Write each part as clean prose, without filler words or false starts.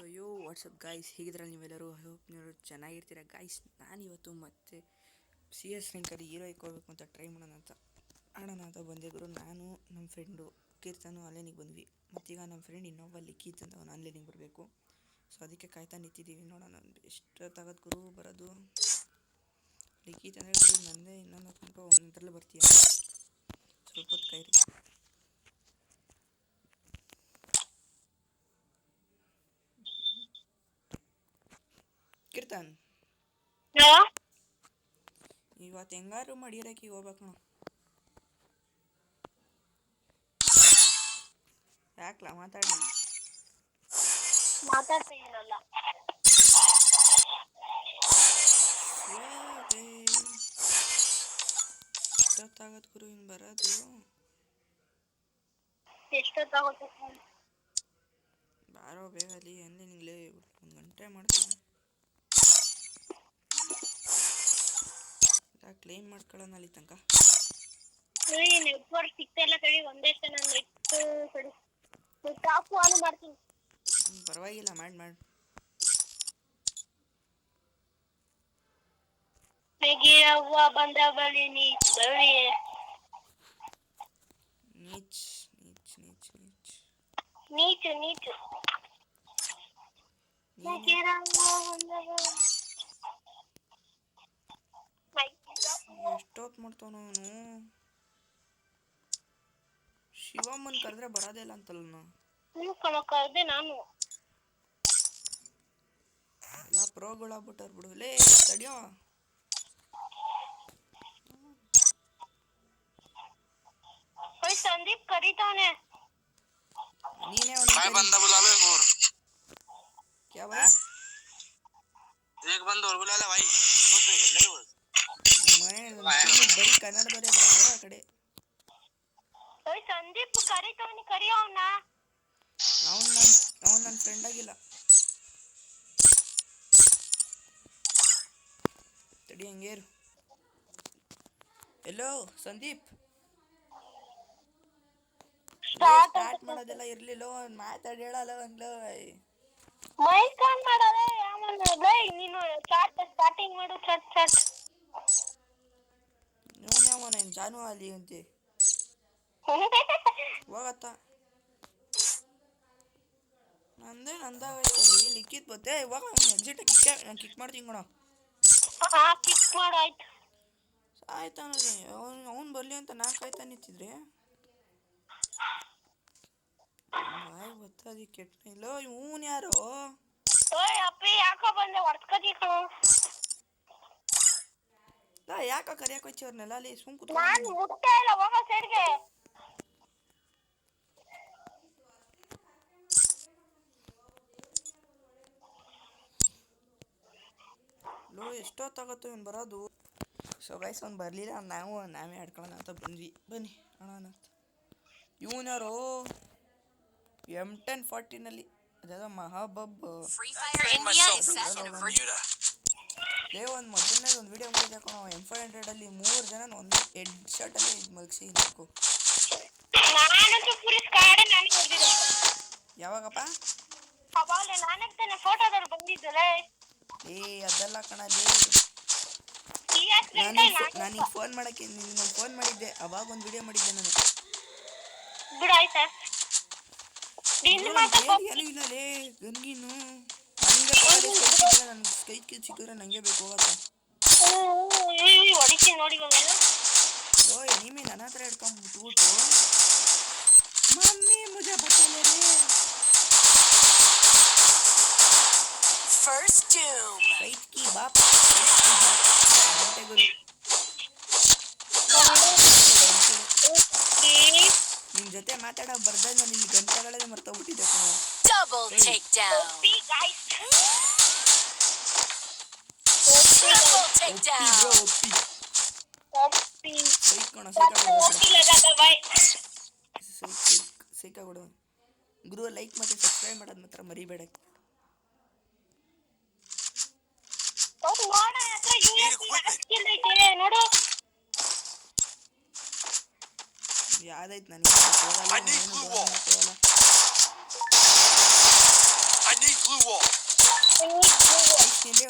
WhatsApp guys, ಹೇಗಿದ್ರಲ್ಲಿ ನೀವೆಲ್ಲರೂ? Hope ನೀವು ಚೆನ್ನಾಗಿರ್ತೀರ guys. ನಾನಿವತ್ತು ಮತ್ತೆ ಸಿ ಎಸ್ ರ್ಯಾಂಕಲ್ಲಿ ಹೀರೋ ಇಕ್ಕೋಬೇಕು ಅಂತ ಟ್ರೈ ಆಡೋಣ ಅಂತ ಬಂದಿದ್ರು. ನಾನು ನಮ್ಮ ಫ್ರೆಂಡು ಕೀರ್ತನು ಆನ್ಲೈನಿಗೆ ಬಂದ್ವಿ. ಮತ್ತೀಗ ನಮ್ಮ ಫ್ರೆಂಡ್ ಇನ್ನೊಬ್ಬ ಲಿಖಿತ್ ಅಂತ ಅವನು ಆನ್ಲೈನಿಗೆ ಬರಬೇಕು. ಸೊ ಅದಕ್ಕೆ ಕಾಯ್ತಾ ನಿಂತಿದ್ದೀವಿ. ನೋಡೋಣ ಎಷ್ಟೊತ್ತಾಗತ್ತೆ ಗುರು ಬರೋದು. ಲಿಖಿತ್ ಅಂದರೆ ಗುರು ನಂದೇ ಇನ್ನೊಂದು ಅನ್ಕೊ ಒಂದರಲ್ಲೇ ಬರ್ತೀಯ, ಸ್ವಲ್ಪ ಹೊತ್ತು ಕಾಯಿರಿ. ಕೀರ್ತನ್, ಇವತ್ತು ಹೆಂಗಾರು ಮಾಡಿರಕ್ಕೆ ಹೋಗ್ಬೇಕು ನಾವು. ಯಾಕಲ ಮಾತಾಡ್ತೀನಲ್ಲ. ಎಷ್ಟೊತ್ತಾಗತ್ತೆ ಗುರು ಇನ್ನು ಬರೋದು? ಎಷ್ಟೊತ್ತಾಗುತ್ತೆ ಬಾರೋ ಬೇಗ ಅಲ್ಲಿ ಅಂದೆ ನಿಂಗ್ಲೇ 1 ಗಂಟೆ ಮಾಡ್ತೀನಿ. ಕ್ಲೈಮ್ ಮಾಡ್ಕೊಳ್ಳೋಣ ಅಲ್ಲಿ ತನಕ. ನೆಟ್ವರ್ಕ್ ಸಿಗ್ತಾಯಿಲ್ಲ ಕಡೆ. ಒಂದೇ ನಾನು ನೆಟ್ ಕಡೆ ಕಾಫು ಆನ್ ಮಾಡ್ತೀನಿ. ಪರವಾಗಿಲ್ಲ, ಮಾಡಿ ಹೇಗೆ ಅವ್ವ ಬಂದ ಬಳಿ ನೀಚ್ ಬಳಿ ನೀಚ್ ನೀಚ್ ನೀಚ್ ನೀಚ್ ನೀಚು ನೀಚು ಎಷ್ಟೊತ್ತು ಮಾಡ್ತಾವ ಅವನು. ಶಿವಮ್ಮನ್ ಕರೆದ್ರೆ ಬರೋದೇ ಇಲ್ಲ ಅಂತಲ್ಲ. ಕರ್ದೆ ನಾನು ಎಲ್ಲ ಪ್ರೋಗಳಾಗ್ಬಿಟ್ಟಾರ ಬಿಡು. ಲೇ ತಡಿಯೋ, ಸಂದೀಪ್ ಕರೀತಾನೆ. ನೀನೇ ಅವನಿಗೆ बंदा बुला लो एक और। क्या भाई? एक बंदा और बुला ले भाई। ಬರೀ ಕನ್ನಡದವರೇ ಬರೋದು ಆ ಕಡೆ. ಸಂದೀಪ್ ಕರೀತಾನೆ, ಕರಿಯೋ ಅವನ್ನ. ಅವನು ನನ್ನ ಫ್ರೆಂಡ್ ಆಗಿಲ್ಲ. ತಡಿ ಹಂಗೇರು. ಎಲ್ಲೋ ಸಂದೀಪ್, ಸ್ಟಾರ್ಟ್ ಮಾಡೋದೆಲ್ಲ ಇರ್ಲಿಲ್ಲ. ಮಾತಾಡಿ ಹೇಳಲ್ಲ ಹಂಗ್ಲೋ. ಮೈಕ್ ಆನ್ ಮಾಡಲೇ ಯಾವನ ನೀನು. ಸ್ಟಾರ್ಟಿಂಗ್ ಮಾಡು. ಚಟ್ ಇವನ್ಯಾವನ ಜಾನು ಅಲ್ಲಿ ಅಂತೆ ಹೋಗತ್ತ. ನಂದಾಗೈತಲ್ಲಿ ಲಿಖಿತ್ ಬತ್ತೆ. ಇವಾಗ ಎಕ್ಸಿಟ್ ಕಿಕ್ ಮಾಡ್ತೀನಿ ಕಣ. ಕಿಕ್ ಮಾಡು ಆಯ್ತು. ಆಯ್ತಾ ಅವ್ನು ಬರಲಿ ಅಂತ ನಾ ಕಾಯ್ತಾ ನಿಂತಿದ್ರೆ ಬಾಯ್ ಬತ್ತದಿ ಕೆಟ್ಟ ಇಲ್ಲ. ಇವನ್ ಯಾರು? ಅಪ್ಪಿ ಯಾಕೋ ಬಂದೆ ಹೊಡ್ಸ್ಕತಿ ಕಣೋ. ಯಾಕ ಕರಿಯಕ್ಕೆ ಹೋಯ್ತಿ ಅವ್ರನ್ನೆಲ್ಲ? ಅಲ್ಲಿ ಸುಮ್ ಕೂತ್ಕೊ. ನಾನು ಮುಟ್ತಾ ಇಲ್ಲ, ಹೋಗೋ ಸೈಡ್ಗೆ. ಲೋ ಎಷ್ಟೊತ್ತಾಗತ್ತೋ ಇವ್ನು ಬರೋದು. ಸೊ ಗೈಸ್ ಅವ್ನು ಬರಲಿಲ್ಲ. ನಾವೇ ಆಡ್ಕೊಳ್ಳೋಣ ಅಂತ ಬಂದ್ವಿ. ಬನ್ನಿ ಅಣ್ಣ ಅಂತ. ಇವನು ಯಾರೋ M1040ನಲ್ಲಿ ಅದಾದ ಮಹಾಬಬ್. ಲೇ ಒಂದು ಮೊದಲನೇದು ಒಂದು ವಿಡಿಯೋ ಮಾಡಿದೆ ಕಣೋ. M500ಅಲ್ಲಿ 3 ಜನ ಒಂದು ಹೆಡ್ ಶಾಟಲ್ಲಿ ಮಲಗಿಸಿ ನಿಂತ್ಕೊ. ಯಾವಾಗಪ್ಪ? ಅವಾಗಲೇ ನಾನೇ ತಾನೆ ಫೋಟೋದಲ್ಲಿ ಬಂದಿದ್ದಲೇ. ಅದೆಲ್ಲ ಕಣಲ್ಲಿ. ನಾನೀಗ ಫೋನ್ ಮಾಡಕ್ಕೆ ನಿನ್ಗೆ ಫೋನ್ ಮಾಡಿದ್ದೆ. ಅವಾಗ ಒಂದು ವಿಡಿಯೋ ಮಾಡಿದ್ದೆ ನಾನು. ಬಿಡು ಆಯ್ತಾ? ಏನು ಇಲ್ಲ ಲೇ ಗನ್ಗಿನ್ನು ನನಗೆ ನನ್ನ ಕೈ ಸಿಕ್ಕಿದ್ರೆ ನನಗೆ ಬೇಕು ಹೋಗತ್ತ. ಹೊಡಿತೀನಿ ನೋಡಿ. ಓ ಎನಿಮಿ ನನ್ನ ಹತ್ರ ಹಿಡ್ಕೊಂಡ್ಬಿಟ್ಬಿಟ್ಟು ಮಮ್ಮಿ ಮುಜೆ ಬತ್ತಲೇ ರೇ. First doom. ಫೈಟ್ ಕಿ ಬಾಪ್ ಗುರು. ನಿನ್ ಜೊತೆ ಮಾತಾಡೋ ಬರ್ದಾಗ ನಾನು ಇಲ್ಲಿ ಗಂಟೆಗಳೇ ಮರ್ತೋಗ್ಬಿಟ್ಟಿದ್ದೆ. Double takedown. Triple takedown. ಸೈಕಾಗೊಡು ಗುರು. ಲೈಕ್ ಮತ್ತೆ ಸಬ್ಸ್ಕ್ರೈಬ್ ಮಾಡೋದು ಮಾತ್ರ ಮರಿಬೇಡ. ನೋಡು ಯಾವ್ದಾಯ್ತು ನನಗೆ I need glue blue wall. ನಿನ್ನೆ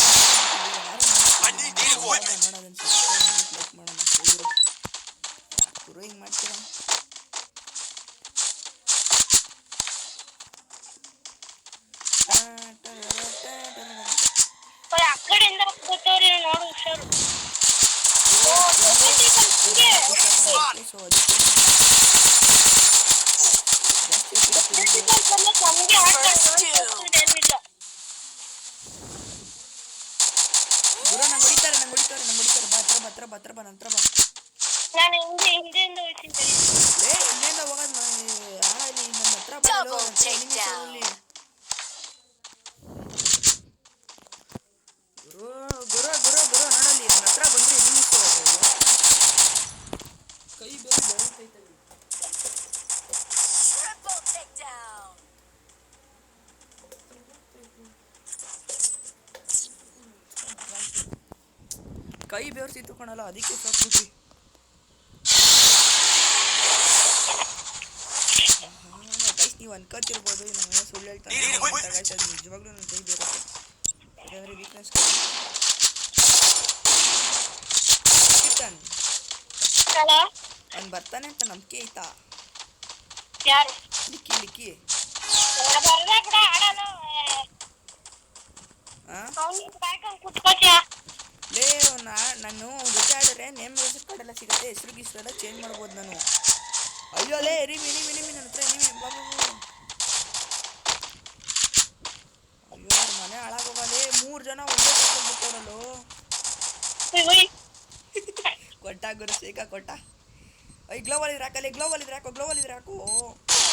I need equipment. ನೋಡೋದನ್ನ ಲೈಕ್ ಮಾಡೋಣ ಹೋಗಿರು ಗುರು ಹಿಂಗೆ ಮಾಡ್ತೀರಾ ಆ ಕಡೆಯಿಂದ ಗೊತ್ತವ್ರಿ ನೋಡು ಹುಷಾರು. ಸೊ ಅದಕ್ಕೆ ನಮ್ಗೆ ಏನಿಲ್ಲ. ಗುರು ನಂಗೆ ಹೊಡಿತಾರೆ ಬಾ ಹತ್ರ ಬಾ ನಂತರ ಬಾ ನಾನು ಹಿಂದೆಯಿಂದ ಹೋಗ್ತೀನಿ ತಡಿ. ಲೇ ಇಲ್ಲಿಂದ ಹೋಗೋದು ಆಳಲ್ಲಿ ನನ್ನ ಹತ್ರ ಬರಲು ಗುರು ನೋಡಲ್ಲಿ ನನ್ನ ಹತ್ರ ಬಂದ್ರೆ ನಿಮಿಷ ಕೈ ಬೇರೆ ಬರುತ್ತೈತೆ Triple takedown. ಕೈ ಬೆವರ್ಸಿತ್ತು ಕಣಲ್ಲ ಅದಕ್ಕೆ ಸತ್ಬಿಟ್ಟಿ ಗೈಸ್ ನೀವು ಅನ್ಕೋತಿರ್ಬೋದು ನಮ್ಮ ಸುಳ್ಳು ಹೇಳ್ತಾನೆ ಗೈಸ್ ಅದು ನಿಜವಾಗ್ಲೂ ನನ್ನ ಕೈ ಬೇರುತ್ತೆ ಯಾಕಂದರೆ ವೀಕ್ನೆಸ್ ಕಿರ್ತನ್ ಅವ್ನು ಬರ್ತಾನೆ ಅಂತ ನಂಬಿಕೆ ಐತಾ ಯಾರು ಲಿಕ್ಕಿ ಬರ್ದೆ ಬಿಡ ಆಡಲ್ಲ. ಅವ್ನಿಗೆ ಕಾಯ್ಕೊಂಡು ಕುತ್ಕೋತಿಯಾ? ಲೇ ನಾನು ಜೊತೆ ಆಡಿದ್ರೆ ನೇಮ್ ಮ್ಯೂಸಿಕ್ ಕಾರ್ಡೆಲ್ಲ ಸಿಗುತ್ತೆ ಹೆಸರು ಗಿಸ್ರೆಲ್ಲ ಚೇಂಜ್ ಮಾಡ್ಬೋದು ನಾನು ಅಯ್ಯೋ ಲೇ ಎನಿಮಿ ನನ್ನ ಹತ್ರ ಎನಿಮಿ ಬಾಬು ಅಯ್ಯೋ ಅವ್ರ ಮನೆ ಹಾಳಾಗೋಗಲೇ 3 ಜನ ಒಂದೇ ಕಟ್ಟಲ್ಲಿ ಬಿಟ್ಟವರಲ್ಲೋ ಕೊಟ್ಟ ಗುರು ಶೇಖ ಕೊಟ್ಟ ಅಯ್ಯ ಗ್ಲೋವಲ್ ಇದ್ರೆ ಹಾಕು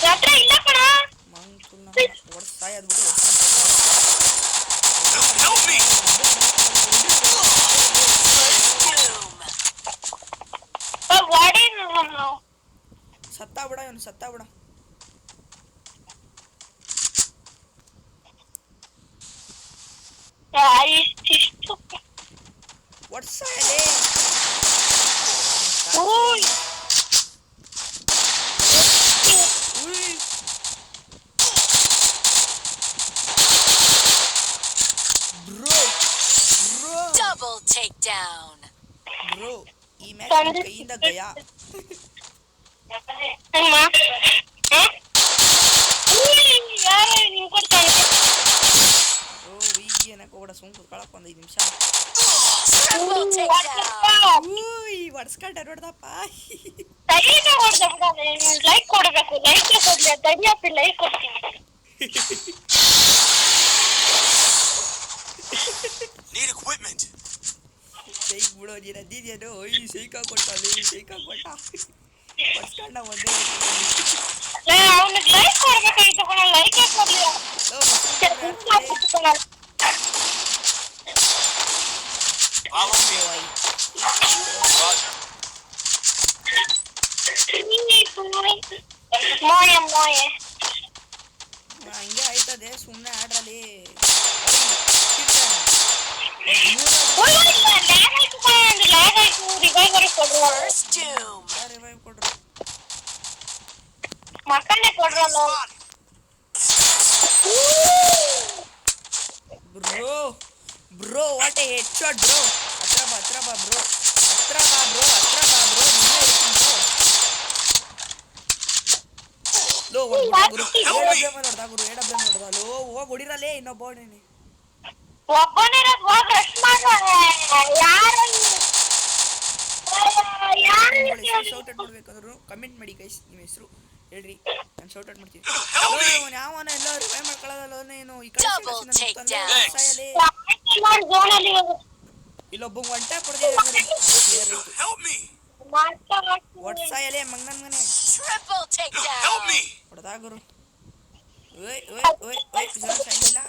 ಹತ್ರ ಇಲ್ಲ ಕಣ. ಮಂಗ್ ಫುಲ್ ಹೊಡ್ಸಾಯ ಅದ್ಬಿಟ್ಟು Help me. ಸತ್ತಾ ಬಿಡ ಇಷ್ಟು ಹೊಡ್ಸಾಯಲೇ Double takedown. ಬ್ರೋ ಈ ಮ್ಯಾಚ್ ನನ್ನ ಕೈಯಿಂದ ಗಯಾ ಓ ವೀಗಿ ಏನಕ್ಕೆ ಹೋಗಡ ಸುಮ್ ಕುತ್ಕೊಳಕ್ಕೆ ಒಂದು 5 ನಿಮಿಷ Triple takedown. ಊಯ್ ಹೊಡ್ಸ್ಕೊಂಡೆ ನೋಡ್ದಪ್ಪ ಲೈಕ್ ಕೊಡ್ಬೇಕು. ಲೈಕ್ ಕೊಡ್ಲಿ ತಡಿಯಪ್ಪಿ ಲೈಕ್ ಕೊಡ್ತೀನಿ. Need equipment. ಶೈಕ್ ಬಿಡೋ ನೀನು ಅದಿದೆಯೋ ಒಯ್ ಶೈಕ ಕೊಟ್ಟ ಹೊಡ್ಸ್ಕೊಂಡ ಒಂದೇ ಅವನಿಗೆ ಲೈಕ್ ಕೊಡ್ಬೇಕಾಯ್ತು ಕಣ. ಲೈಕ್ ಕೊಡ್ಲಿ Follow me. Roger. ಮೋಯೆ ಹಂಗೆ ಆಯ್ತದೆ ಸುಮ್ಮನೆ ಆಡ್ರಲ್ಲಿ First doom. ರಿವೈವ್ ಕೊಡ್ರು ಮಕ್ಕಳೇ ಕೊಡ್ರಲ್ಲ. Bro what a head shot bro ಹತ್ರ ಬಾ ಬ್ರೋ ಲೋ ಗುರು ನೋಡ್ದ ಲೋ ಹೋಗಿ ಹೊಡಿರಲ್ಲೇ ಇನ್ನೊಬ್ಬ ಹೊಡೀನಿ ಒಬ್ಬನೇ ಶೌಟ್ ಔಟ್ ಮಾಡ್ಬೇಕಂದ್ರು ಕಮೆಂಟ್ ಮಾಡಿ ಗೈಸ್ ನಿಮ್ಮ ಹೆಸರು ಹೇಳ್ರಿ ನಾನು ಶೌಟ್ ಔಟ್ ಮಾಡ್ತೀನಿ ಯಾವನ ಎಲ್ಲ ರಿವೈವ್ ಮಾಡ್ಕೊಳ್ಳೋದಲ್ಲ ನೀನು ಈ ಕಡೆ ಇಲ್ಲೊಬ್ಬ ಒಂಟ ಕೊಡ್ದಿದೆ ಒಟ್ಸಾಯಲೇ ಮಂಗನನ್ ಮನೆ Triple takedown. ಹೊಡೆದ ಗುರು ಇಲ್ಲ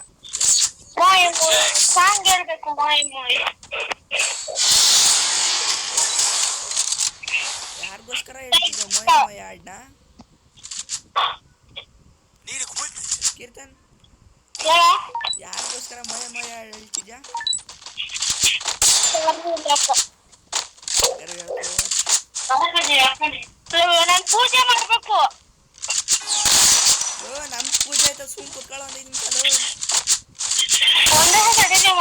ಸಾಂಗ್ ಹೇಳ್ಬೇಕು. ಯಾರಿಗೋಸ್ಕರ ಹೇಳ್ತಿದ್ದೆ ಮೊಯ ಆಡ್ನ ಕೀರ್ತನ್ ಯಾರಿಗೋಸ್ಕರ ಮೊಯ ಹೇಳ್ತಿದ್ಯಾ ನಾನು ಪೂಜೆ ಮಾಡ್ಬೇಕು. ನಮ್ ಪೂಜೆ ಆಯ್ತಾ ಸುಮ್ ಕುತ್ಕೊಳ್ಳೋ 5 ನಿಮಿಷ ಮಾಡಿದವ.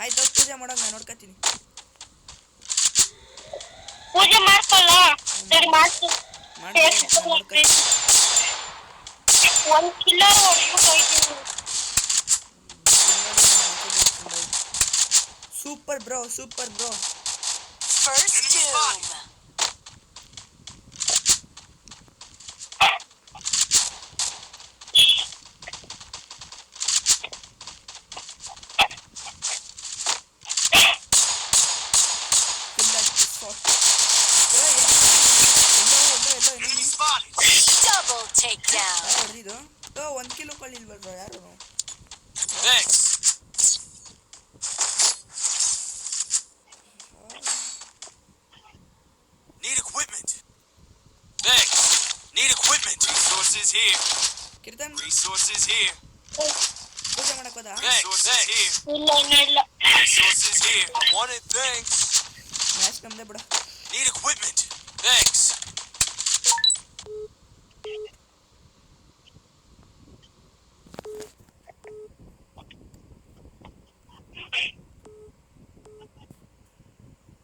ಆಯ್ತು ಪೂಜೆ ಮಾಡೋದು ನಾನು ನೋಡ್ಕೊತೀನಿ. ಪೂಜೆ ಮಾಡ್ಕೊಳ್ಳ. ಸರಿ ಮಾಡ್ತು. ನೋಡ್ಕೊತೀನಿ. ಒಂದ್ ಕಿಲ್ಲರ್ ಹೊಡ್ಬಿಟ್ಟು ಹೋಯ್ತೀನಿ. Super bro super bro. First doom. Enemy spotted. Double takedown. ಹೊಡೆದಿದ್ದು 1 ಕಿಲೋ ಕೊಳ್ಳಿಲ್ವಲ್ವ ಯಾರು? Thanks. Need equipment. Thanks. Need equipment. Resources here. Kirtan Resources here. ಪೂಜೆ ಮಾಡಕ್ ಹೋದ? Resources here. ಇಲ್ಲ ಇನ್ನ ಇಲ್ಲ. Resources here. Wanted thanks. Match ನಮ್ದೆ ಬಿಡ. Need equipment. Thanks.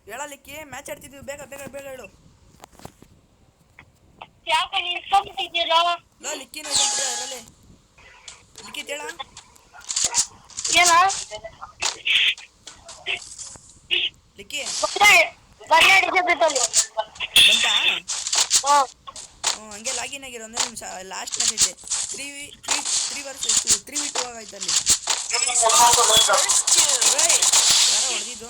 ಹೇಳಲಿಕ್ಕೆ ಮ್ಯಾಚ್ ಆಡ್ತಿದ್ವಿ ಬೇಗ ಬೇಗ ಬೇಗ ಹೇಳು. ಯಾಕೆ ನಿಂತ್ಕೊಂಡ್ಬಿಟ್ಟಿದ್ದೀರ? ಲೋ ಲಿಕ್ಕಿನ ಅದರಲ್ಲಿ ಲಿಕ್ಕಿತ್ ಹೇಳ. ಏನ? ಲಿಕ್ಕಿ ಬಂದೆ ಹಿಡಿದಿದ್ದಲ್ಲಿ. ಬಂತಾ? ಹ್ಮ್. ಹಂಗೆ ಲಾಗಿನ್ ಆಗಿರೋ ಒಂದೇ ನಿಮಿಷ. ಲಾಸ್ಟ್ ಮ್ಯಾಚ್ ಐತೆ 3v2 ಆಗಾಯ್ತು ಅಲ್ಲಿ. First doom. ಯಾರೋ ಹೊಡೆದಿದ್ದು?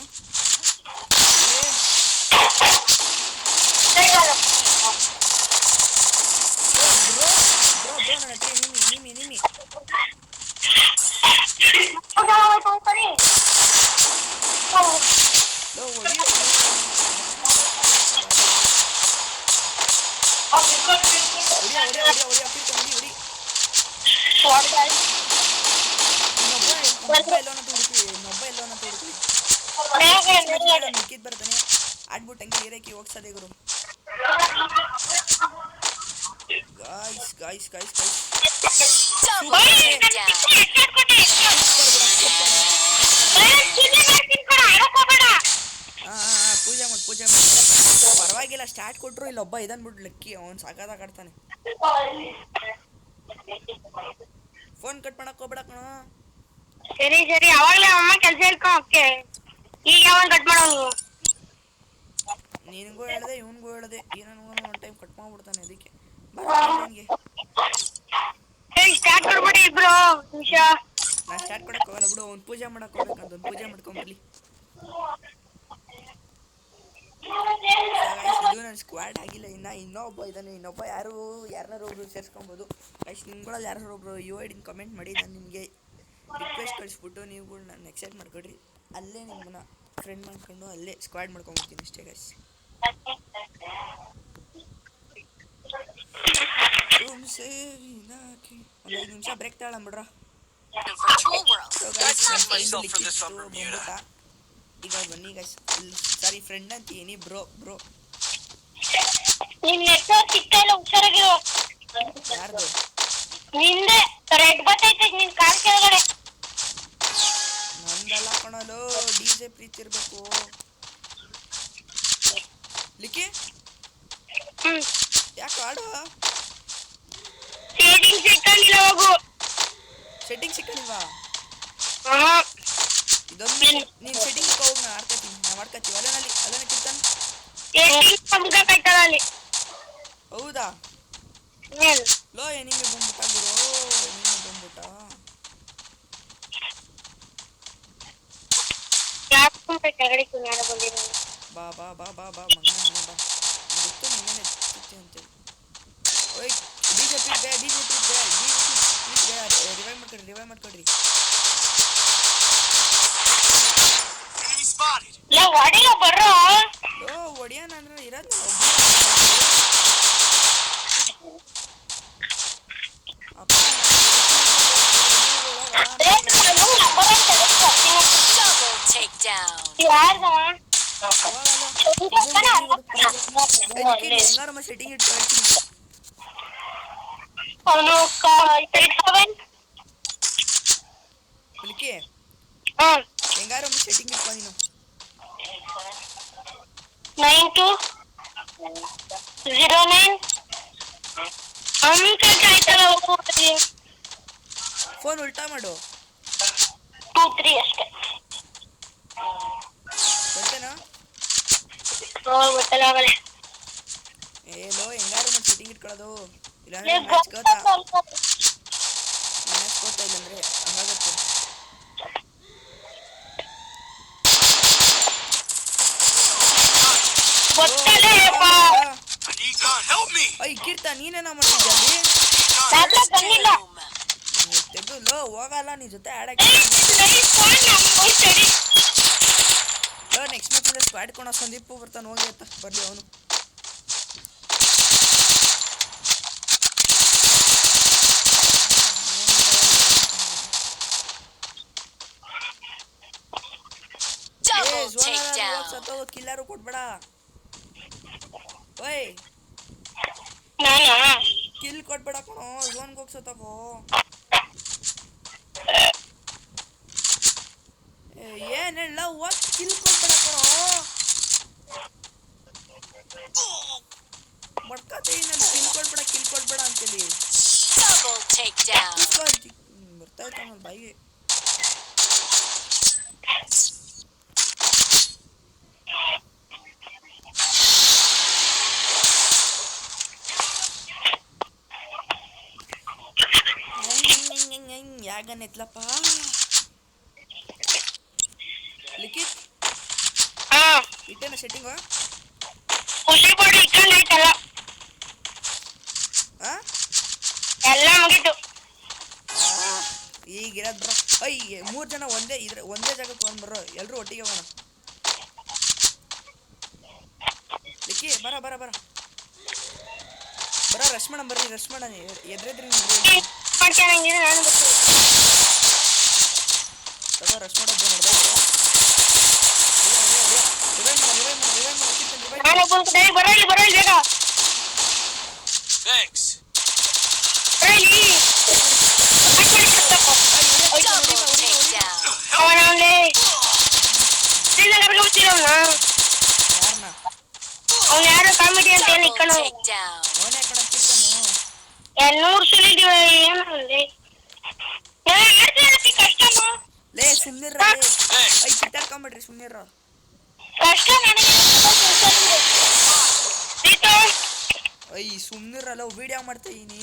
ಮಿಕ್ಕಿದ್ ಬರ್ತಾನೆ ಆಡ್ಬಿಟ್ಟು ಹಂಗೆ ಏರಕ್ಕೆ ಹೋಗ್ಸದೆ ಗುರು. Guys guys guys guys Double takedown. ಪೂಜೆ ಮಾಡಿ ಪರವಾಗಿಲ್ಲ. ಸ್ಟಾರ್ಟ್ ಕೊಟ್ರು ಇಲ್ಲೊಬ್ಬ ಇದನ್ಬಿಟ್ಟು ಲಕ್ಕಿ ಅವ್ನು ಸಾಕಾದಾಗ ಆಡ್ತಾನೆ. ಫೋನ್ ಕಟ್ ಮಾಡಕ್ ಹೋಗ್ಬೇಡ ಕಣ. ಸರಿ ಸರಿ ಅವಾಗ್ಲೇ ಅಮ್ಮ ಕೆಲ್ಸ ಹೇಳ್ಕೊ. ಓಕೆ ಈಗ ಯಾವಾಗ ಕಟ್ ಮಾಡೋದು? ನಿನಗೂ ಹೇಳ್ದೆ ಇವನ್ಗೂ ಹೇಳ್ದೆ. ಏನೋ ಒಂದು ಟೈಮ್ ಕಟ್ ಮಾಡ್ಬಿಡ್ತಾನೆ ಅದಕ್ಕೆ ನನಗೆ. ಸರಿ ಸ್ಟಾರ್ಟ್ ಮಾಡ್ಬಿಡಿ ಇಬ್ರು ನಿಮಿಷ. ನಾನು ಸ್ಟಾರ್ಟ್ ಕೊಡಕ್ ಹೋಗಲ್ಲ ಬಿಡು. ಅವ್ನು ಪೂಜೆ ಮಾಡಕ್ ಹೋಗ್ಬೇಕಂತ ಒಂದು ಪೂಜೆ ಮಾಡ್ಕೊಂಬರ್ಲಿ. ಇದು ನನ್ನ ಸ್ಕ್ವಾಡ್ ಆಗಿಲ್ಲ ಇನ್ನೊಬ್ಬ ಇದ್ದಾನೆ. ಇನ್ನೊಬ್ಬ ಯಾರನ್ನಾರು ಒಬ್ರು ಸೇರಿಸ್ಕೊಬೋದು. ಗೈಸ್ ನಿಮ್ಗಳಲ್ಲಿ ಯಾರು ಒಬ್ರು ID ಕಮೆಂಟ್ ಮಾಡಿ. ನಾನು ನಿಮಗೆ ರಿಕ್ವೆಸ್ಟ್ ಕಳಿಸ್ಬಿಟ್ಟು ನೀವುಗಳು ನಾನು ಎಕ್ಸೆಪ್ಟ್ ಮಾಡ್ಕೊಡ್ರಿ. ಅಲ್ಲೇ ನಿಮ್ಮನ್ನ ಫ್ರೆಂಡ್ ಮಾಡ್ಕೊಂಡು ಅಲ್ಲೇ ಸ್ಕ್ವಾಡ್ ಮಾಡ್ಕೊಂಡ್ಬಿಡ್ತೀನಿ ಅಷ್ಟೇ ಗೈಸ್. ಒಂದು 5 ನಿಮಿಷ ಬ್ರೇಕ್ ತಗೊಳ್ಳಂಬಿಡ್ರ. Virtual world. Let's ನನ್ನ rip friend myself from this ಲಿಕ್ಕಿತ್ತು ಬಂದ್ಬಿಟ್ಟ. ಈಗ ಬನ್ನಿ ಗೈಸ್. ಸಾರಿ ಫ್ರೆಂಡ್ ಅಂತೀನಿ ಬ್ರೋ. ನಿನ್ ನೆಟ್ವರ್ಕ್ ಸಿಗ್ತಾ ಇಲ್ಲ, ಹುಷಾರಾಗಿರು. ಯಾರ್ದು? ನಿಂದೆ ರೆಡ್ ಬರ್ತೈತೆ ನಿನ್ ಕಾರ್ ಕೆಳಗಡೆ. ನಂದೆಲ್ಲ ಕಣಲು DJ ಪ್ರೀತಿ ಇರ್ಬೇಕು. ಲಿಕ್ಕಿ ಯಾಕೆ ಆಡು? ಸೆಟ್ಟಿಂಗ್ ಸಿಕ್ಕಂಗಿಲ್ಲ ಹೋಗು. ಸೆಟ್ಟಿಂಗ್ ಸಿಕ್ಕಲ್ವಾ? ಹ್ಮ್. ಇದೊಂದು ನೀನ್ ಸೆಟ್ಟಿಂಗ್ ಹೋಗಿ ನಾನು ಆಡ್ಕೊತೀನಿ. ನಾವು ಮಾಡ್ಕೊತೀವಿ ಅದನ್ನ ಕಿರ್ತಾನೆ. ಅಲ್ಲಿ ಹೌದಾ? ಲೋ ಎನಿಮಿ ಬಂದ್ಬಿಟ್ಟ ಗುರು. ಎನಿಮಿ ಬಂದ್ಬಿಟ್ಟ. ಬಾ ಬಾ ಬಾ ಬಾ ಬಾ ಮಗನ ಬಾ. ಗೊತ್ತು ನಿನ್ನೇನೆ ಅಂತೇಳಿ. ಓಯ್ DJ ಪ್ರೀತ್ ರಿವೈವ್ ಮಾಡ್ಕೊಡ್ರಿ. Enemy spotted. ಹೊಡಿಲ್ಲ ಬರ್ರೋ. ಲೋ ಹೊಡಿಯೋಣ ಅಂದ್ರೆ ಇರೋದು Double takedown. ಹೆಂಗಾರಮ್ಮ ಸೆಟ್ಟಿಂಗ್ ಇಟ್ಟು ಹೇಳ್ತೀನಿ. ಅವನು ಲಿಕ್ಕಿ ಹ್ಮ್ ಹೆಂಗಾರು ಒಂದು ಸೆಟ್ಟಿಂಗ್ ಇಟ್ಕೊ ನೀನು 9209 ಅಂಕಲ್ ಆಯ್ತಲ್ಲ ಫೋನ್ ಉಲ್ಟಾ ಮಾಡು 23 ಅಷ್ಟೇ ಗೊತ್ತೇನೋ ಗೊತ್ತಲ್ಲ ಲೋ ಹೆಂಗಾರು ಮಾಡಿ ಸೆಟ್ಟಿಂಗ್ ಇಟ್ಕೊಳ್ಳೋದು ಇಲ್ಲಾಂದ್ರೆ ಮ್ಯಾಚ್ ಗೋತಾ ಇಲ್ಲಾಂದ್ರೆ ಹಂಗಾಗತ್ತೆ ಐ ಕೀರ್ತ ನೀನೇನೋ ಮಾಡ್ತಿದ್ದೆ ಅಲ್ಲಿ ತೆಗು ಲೋ ಹೋಗಲ್ಲ ನೀ ಜೊತೆ ಆಡಕ್ಕೆ ಲೋ ನೆಕ್ಸ್ಟ್ ಮ್ಯಾಚಿಂದ ಸ್ಕ್ವಾಡ್ ಕೊಡೋ ಸಂದೀಪು ಬರ್ತಾನೆ ಹೋಗಿ ಅಂತ ಬರ್ಲಿ ಅವನು ಕಿಲ್ಲರು ಕೊಡ್ಬೇಡ ಓಯ್ ಕಿಲ್ ಕೊಡ್ಬೇಡ ಕಣೋ ಝೋನ್ಗೆ ಹೋಗಿ ಸತ್ತೋಗೋ ಏನ್ ಹೇಳ ಹೋಗಿ ಕಿಲ್ ಕೊಡ್ಬೇಡ ಕಣೋ ಮಡ್ಕತೆ ನಾನು ಕಿಲ್ ಕೊಡ್ಬೇಡ ಅಂತೇಳಿ ಬರ್ತಾ ಇತ್ತು ಆಮೇಲೆ ಬಾಯಿಗೆ ಯಾಗನ್ ಎತ್ಲಪ್ಪ ಲಿಖಿತ್ ಇಟ್ಟೇನ ಸೆಟ್ಟಿಂಗು ಖುಷಿ ಪಡಿ ಇಟ್ಕೊಂಡೈತಲ್ಲ ಎಲ್ಲ ಮುಗಿತು ಈಗಿರೋದು ಬ್ರೋ ಅಯ್ಯ 3 ಜನ ಒಂದೇ ಜಾಗಕ್ಕೆ ಬಂದು ಬರೋ ಎಲ್ಲರೂ ಒಟ್ಟಿಗೆ ಹೋಗೋಣ ಲಿಕ್ಕಿ ಬರ ರಶ್ ಮಾಡೋಣ ಬರ್ರಿ ಎದ್ರೆದ್ರಿ ರಶ್ ಮಾಡೋದು ಅವ್ನು ಯಾರು ಕಾಮಿಡಿ ಅಂತ ಹೇಳಿ ಕಣ 200 ಸುಲಿದೀವ ಏನಲ್ಲಿ ಲೇ ಸುಮ್ನಿರ ಐ ಕಿತ್ತಾಡ್ಕೊಂಬಿಡ್ರಿ ಸುಮ್ನಿರ ಕಷ್ಟ ನನಗೆ ಐ ಸುಮ್ನಿರಲ್ಲ ವಿಡಿಯೋ ಮಾಡ್ತಾ ಇದೀನಿ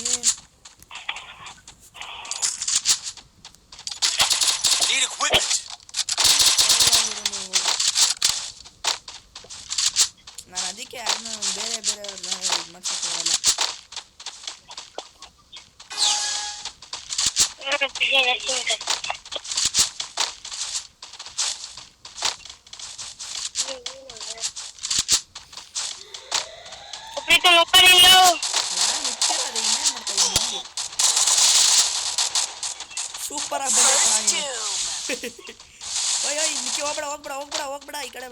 ನಾನು ಅದಕ್ಕೆ ಯಾರನ್ನ ಬೇರೆ ಇದು ಮಾಡ್ಸಕ್ಕಾಗಲ್ಲ ಸೂಪರ್ ಆಗಿ ಓಯ್ ನಿಕ್ಕಿ ಹೋಗ್ಬೇಡ ಈ ಕಡೆ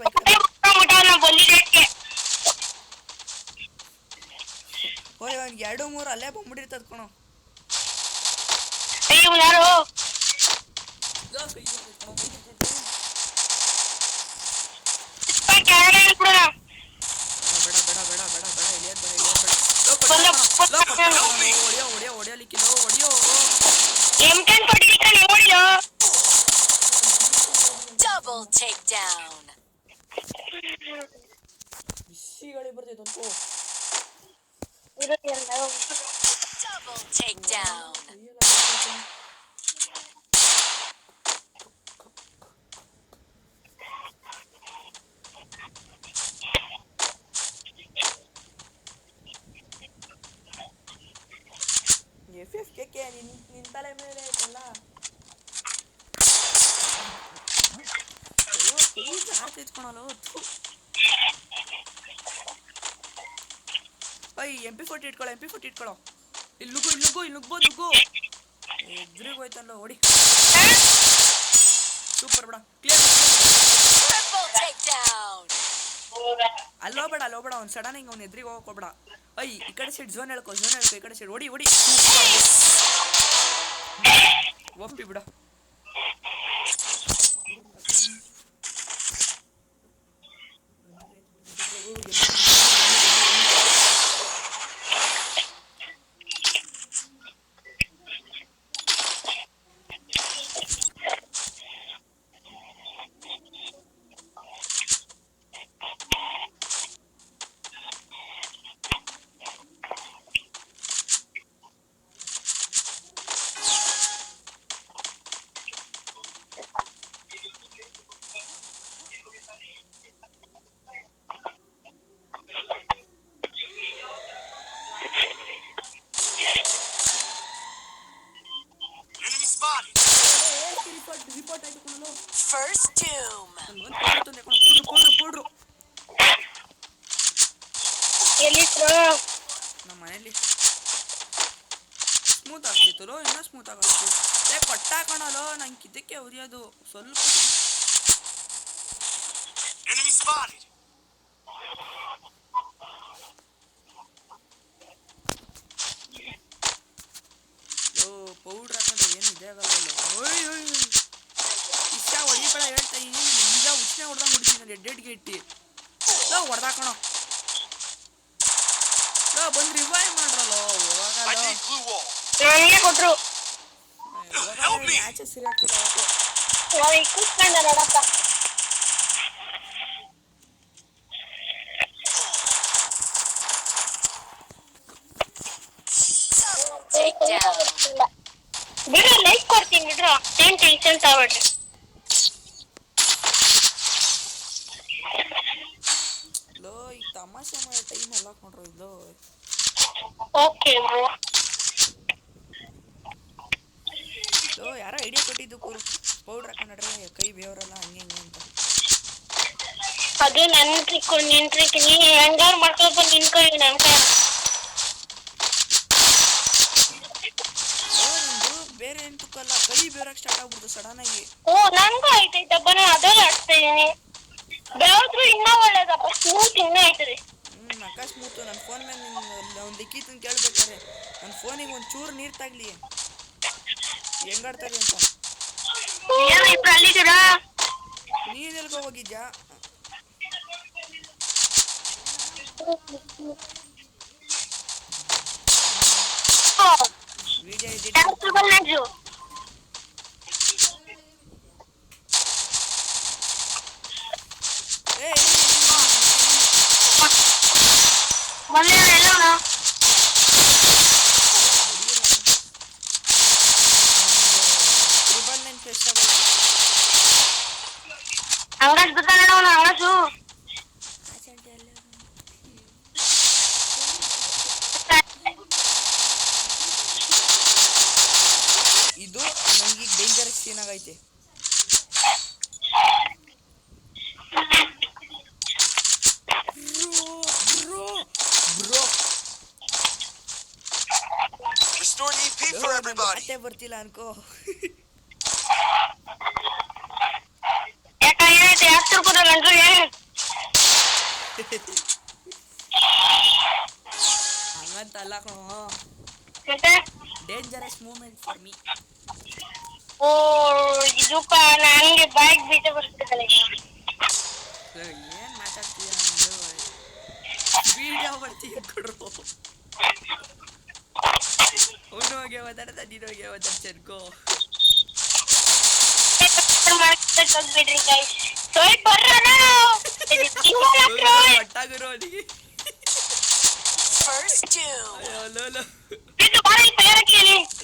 ಓಯ್ 2-3 ಅಲ್ಲೇ ಬಂದ್ಬಿಟ್ಟಿರ್ತದ ಕಣೋ ಯಾರು Double takedown. ಬಿಸಿಗಳಿ ಬರ್ತೈತೆ Double takedown. FFKK ನಿನ್ ತಲೆ ಮೇಲೆ ಐತಲ್ಲ ಇಟ್ಕೊಳಲ್ಲ ಐ MP40 ಇಟ್ಕೊಳ್ಳೋ ಇಲ್ಲಿ ನುಗ್ಗು ಎದುರಿಗೆ ಹೋಯ್ತಲ್ಲ ಹೊಡಿ ಸೂಪರ್ ಬಿಡ ಕ್ಲಿಯರ್ ಅಲ್ಲಿ ಹೋಗ್ಬೇಡ ಅವ್ನು ಸಡನ್ ಹಿಂಗೆ ಅವ್ನು ಎದುರಿಗೆ ಹೋಗ್ಕೋಬೇಡ ಐ ಈ ಕಡೆ ಸೈಡ್ ಝೋನ್ ಹೇಳ್ಕೊ ಈ ಕಡೆ ಸೈಡ್ ಹೊಡಿ ಒಪ್ಪಿ ಬಿಡ ರಿಪೋರ್ಟ್ ಆಯ್ತು ಕಣಲು. First doom. ನಾನು ಒಂದು ಪೌಡ್ರ್ ತಂದೆ ಕಣ, ಪೌಡ್ರು ಎಲ್ಲಿದ್ರು? ನಮ್ಮ ಮನೇಲಿ. ಸ್ಮೂತ್ ಆಗ್ತಿತ್ತು, ಇನ್ನೂ ಸ್ಮೂತ್ ಆಗುತ್ತೆ. ಕೊಟ್ಟ ಕಣಲು, ನಂಗೆ ಇದಕ್ಕೆ ಉರಿಯೋದು ಸ್ವಲ್ಪ. Enemy spotted. ಪೌಡ್ರ್ ಹಾಕೊಂಡ್ರೆ ಏನು ಇದೆ ಆಗಲ್ಲ. ಇಷ್ಟ ಹೊಡಿಬೇಡ ಹೇಳ್ತಾ ಇದೀನಿ, ನಿಜ ಉಚ್ಚನೆ ಹೊಡೆದಂಗೆ ಹೊಡಿತೀನಿ ನಾನು ಎಡ್ಡೆಡ್ಗೆ ಇಟ್ಟು. ಹೊಡೆದಾಕಣ ಬಂದು revive ಮಾಡ್ರಲ್ಲೋ. I need glue wall. ನನಗೆ ಕೊಟ್ರು. ಮ್ಯಾಚಸ್ ಸರಿ ಆಗ್ತಿಲ್ಲ ಯಾಕೋ. ಕೂತ್ಕೊಂಡ ನೋಡಪ್ಪ. Takedown. ಬಿಡ್ರಿ, ಲೈಕ್ ಕೊಡ್ತೀನಿ ಬಿಡ್ರು, ಏನ್ ಟೆನ್ಷನ್ ತಗೊಳ್ರಿ. ಈಗ ತಮಾಷೆ ಮಾಡೋ ಟೈಮ್ ಎಲ್ಲ ಹಾಕೊಂಡ್ರು ಇದು. Okay bro. ಯಾರೋ ಐಡಿಯಾ ಕೊಟ್ಟಿದ್ದು ಪೌಡ್ರ್ ಹಾಕೊಂಡ್ರೆ ಕೈ ಬೇವರಲ್ಲ ಹಂಗೆ ಹಿಂಗೆ ಅಂತ. ಅದು ನನ್ನ ಟ್ರಿಕ್, ನಿನ್ ಟ್ರಿಕ್. ನೀ ಹೆಂಗಾರು ಮಾಡ್ಕೊಳ್ಬ ನಿನ್ಕೊ ನನ್ ಕೈ. ನಂದು ಬೇರೆ ಎಂತಕ್ಕಲ್ಲ, ಕೈ ಬೇವರಕ್ಕೆ ಸ್ಟಾರ್ಟ್ ಆಗ್ಬಿಡ್ತು ಸಡನ್ ಆಗಿ. ನನ್ಗೂ ಆಯ್ತೈತಪ್ಪ, ನಾನು ಅದೆಲ್ಲ ಆಡ್ತಾ ಇದೀನಿ. ಬೆಳೆದ್ರು ಇನ್ನೂ ಒಳ್ಳೇದಪ್ಪ, ಸ್ಮೂತ್ ಇನ್ನೂ ಆಯ್ತದೆ. ಅಕ್ಕ ಸ್ಮೂತು. ನನ್ನ ಫೋನ್ ಮೇಲೆ ಒಂದು ಲಿಕ್ಕಿತನ ಕೇಳ್ಬೇಕಾರೆ ನನ್ನ ಫೋನಿಗೆ ಒಂದು ಚೂರು ನೀರು ತಗಲಿ ಹೆಂಗಾಡ್ತಾರೆ ಅಂತ. ಏನು ಇಬ್ರು ಅಲ್ಲಿದ್ದೀರಾ? ನೀನ್ ಎಲ್ಗೋ ಹೋಗಿದ್ಯಾ? ವಿಡಿಯೋ ಎಡಿಟ್ ಅಂಗಡಿ ಬಿದ್ದಾನೆ ಅವನು ಅಂಗಸು. ಇದು ನನಗೆ ಡೇಂಜರಸ್ ಸೀನ್ ಆಗೈತೆ. Bro Restored EP for everybody. ಮತ್ತೆ ಬರ್ತಿಲ್ಲ ಅನ್ಕೋ. ಯಾಕ ಏನೈತೆ? ಯಾಕೆ ತಿರ್ಕೋದಲ್ಲ ಹಂಗಂತ ಅಲ್ಲ ಕಣೋ, ಮತ್ತೆ ಡೇಂಜರಸ್ ಮೂಮೆಂಟ್ ಫಾರ್ ಮೀ. ಓ ಇದಪ್ಪ, ನನಗೆ ಬೈಕ್ ಬೀಟ ಬರ್ತಿದ್ದಲ್ಲ. ಏನ್ ಮಾತಾಡ್ತೀಯ? ವಿಡಿಯೋ ಬರ್ತೀಯ ಕೊಡ್ರು. ಅವನು ಹೋಗಿ ಮಾತಾಡ್ತಾ ನೀನು ಹೋಗಿ ಮಾತಾಡ್ಸನ್ಕೋ. ಬಿಡ್ರಿ ಗೈಸ್, ಸ್ವಲ್ಪ ಒಟ್ಟಾಗಿರೋ ಅವನಿಗೆ. First doom.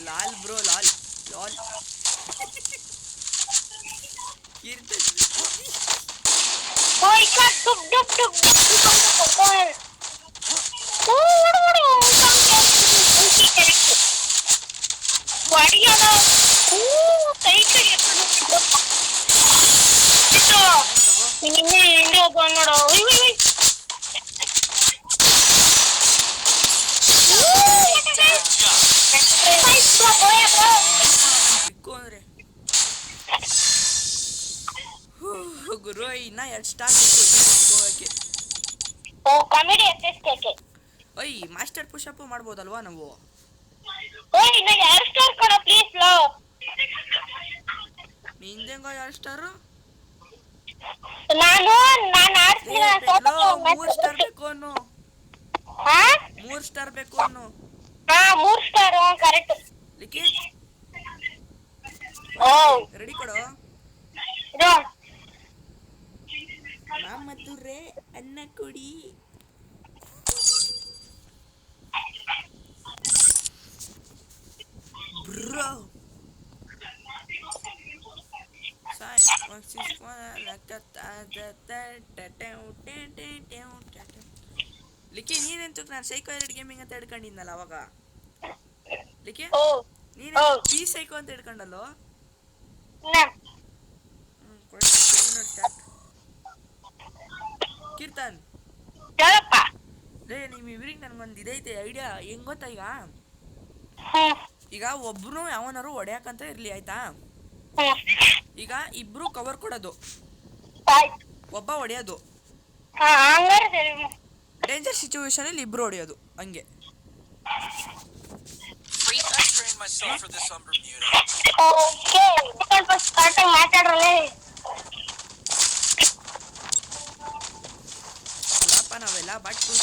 Lal bro, Lal ನೋಡೋ. ಗುರು ಇನ್ನ 2 ಸ್ಟಾರ್ ಬೇಕು ಹೋಗಕ್ಕೆ. ಓ ಕಾಮಿಡಿ ಎಸ್ಎಸ್ಕೆ. ಓಯ್ ಮಾಸ್ಟರ್ ಪುಷಪ್ ಮಾಡ್ಬೋದಲ್ವಾ ನಾವು? ಓಯ್ ಇನ್ನ 2 ಸ್ಟಾರ್ ಕೊಡು ಪ್ಲೀಸ್ ಲೋ. ನಿಂದೆಂಗ 2 ಸ್ಟಾರ್? ನಾನು ಆಡ್ತೀನಿ. 3 ಸ್ಟಾರ್ ಬೇಕು ಅನ್ನು. ಹಾ 3 ಸ್ಟಾರ್ ಬೇಕು ಅನ್ನು. ಹಾ 3 ಸ್ಟಾರ್ ಕರೆಕ್ಟ್. ಲಿಕ್ಕಿ ಓ ರೆಡಿ ಕೊಡು. ಇದು ಮಾಮತುರೆ ಅನ್ನ ಕೊಡಿ. ಬ್ರೋ ಲಿಕ್ಕಿ ನೀನೆಂತ ನಾನು ಸೈಕೋ ಎರಡು ಗೇಮಿಂಗ್ ಅಂತ ಹಿಡ್ಕೊಂಡಿದ್ನಲ್ಲ ಅವಾಗ. ಲಿಕ್ಕಿ ನೀನು ಪಿ ಸೈಕೋ ಅಂತ ಹಿಡ್ಕೊಂಡಲ್ಲೋ. ಸ್ಟಾರ್ಟ್. ಕೀರ್ತನ್ ಹೇಳಪ್ಪ. ಲೇ ನಿಮ್ಮಿಬ್ರಿಗೆ ನನ್ಗೊಂದು ಇದೈತೆ ಐಡಿಯಾ. ಹೆಂಗ್ ಗೊತ್ತಾ ಹ್ಮ್ ಈಗ ಒಬ್ರು ಯಾವನಾರು ಹೊಡ್ಯಾಕಂತ ಇರ್ಲಿ ಆಯ್ತಾ. ಹ್ಮ್ ಈಗ ಇಬ್ರು ಕವರ್ ಕೊಡೋದು, ಆಯ್ತು. ಒಬ್ಬ ಹೊಡೆಯೋದು, ಹಂಗಾರೆ ಸರಿ. ಡೇಂಜರ್ ಸಿಚುವೇಶನ್ ಅಲ್ಲಿ ಇಬ್ರು ಹೊಡೆಯೋದು ಹಂಗೆ. I trained myself for this on Bermuda. Okay ಸ್ವಲ್ಪ ಕರೆಕ್ಟಾಗಿ ಮಾತಾಡ್ರಲ್ಲೇ. ಅಲ್ಲಪ್ಪ ನಾವೆಲ್ಲ ಬಟ್ಟು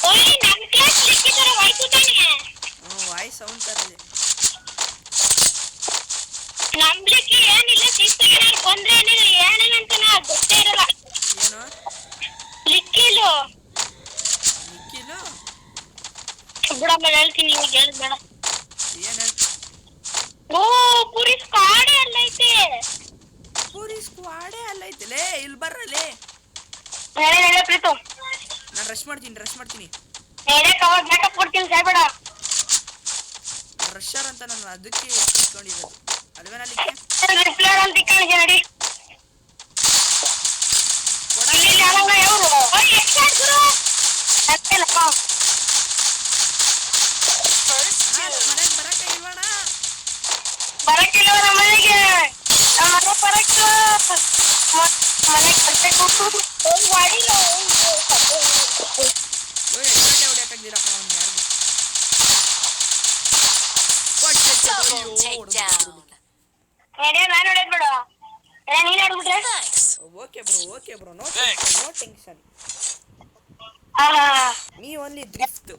ಓಯ್ ನಮ್ಮ ಕ್ಲಾಸ್ ಲಿಕ್ಕಿದ್ರೆ ವಾಯ್ಸು ತಾನೆ. ವಾಯ್ಸ್ ಸೌಂಡ್ ತರದೆ. ನಂಬ್ಲಿಕ್ಕೆ ಏನಿಲ್ಲ, ಶಿಸ್ತಿಗೆ ನಾನು ಬಂದ್ರೆ ಏನಿಲ್ಲ, ಏನಿಲ್ಲ ಅಂತ ನಾ ಗೊತ್ತೇ ಇರಲ್ಲ. ಏನು ಲಿಕ್ಕಿಲು ನಿಕ್ಕಿಲು ಬಿಡಮ್ಮ ಹೇಳ್ತೀನಿ, ಇವಾಗ ಹೇಳದ್ ಬೇಡ. ಏನ ಓ ಪುರಿ ಸ್ಕ್ವಾಡ್ ಎಲ್ಲ ಐತೆ. ಪೂರಿ ಸ್ಕ್ವಾಡೇ ಅಲ್ಲೈತಲೇ. ಇಲ್ಲಿ ಬರ್ರಲೇ, ನಡೆ ಪ್ರೀತು, ನಾನು ರಶ್ ಮಾಡ್ತೀನಿ. ನಡೆ ಕವಾಗ ಬ್ಯಾಕಪ್ ಕೊಡ್ತೀನಿ, ಸಾಯ್ಬೇಡ. ರಶರ್ ಅಂತ ನಾನು ಅದಕ್ಕೆ ಇಟ್ಕೊಂಡಿರೋದು ಅಲ್ವೇನಲ್ಲಿಕ್ಕೆ. ರಿಪ್ಲೇರ್ ಅಂತ ಇಟ್ಕೊಂಡಿದ್ದೆ ನಡಿ. ಇಲ್ಲಿ ಯಾವಾಗ ಯಾವ್ದು ಓಯ್ ಎಷ್ಟು ಗುರು ಅತ್ತೇನಪ್ಪ. First doom. ಮನೆಗೆ ಬರಕ ಇಲ್ವಣ. ಬರಕ್ಕಿಲ್ಲ ನಮ್ಮ ಮನೆಗೆ, ನಮ್ಮ ಮನೆ ಬರಕ್ಕಿಲ್ಲ. ಮನೆಗೆ ಬರ್ಬೇಕು. ಹೋಗಿ ಮಾಡಿಲ್ಲ. ಹೊಡ್ಯಾಕಿದ್ದೀರಪ್ಪ ಅವ್ನು ಯಾರಿಗೂ. Double takedown. ನಡೆ ನಾನು ಹೊಡೆದ್ ಬಿಡು. ನೀನ್ ಹೊಡ್ಬಿಟ್ರೆ Nice. Okay bro no tension. ಆಹಾ ನೀ ಓನ್ಲಿ ಡ್ರಿಫ್ಟ್.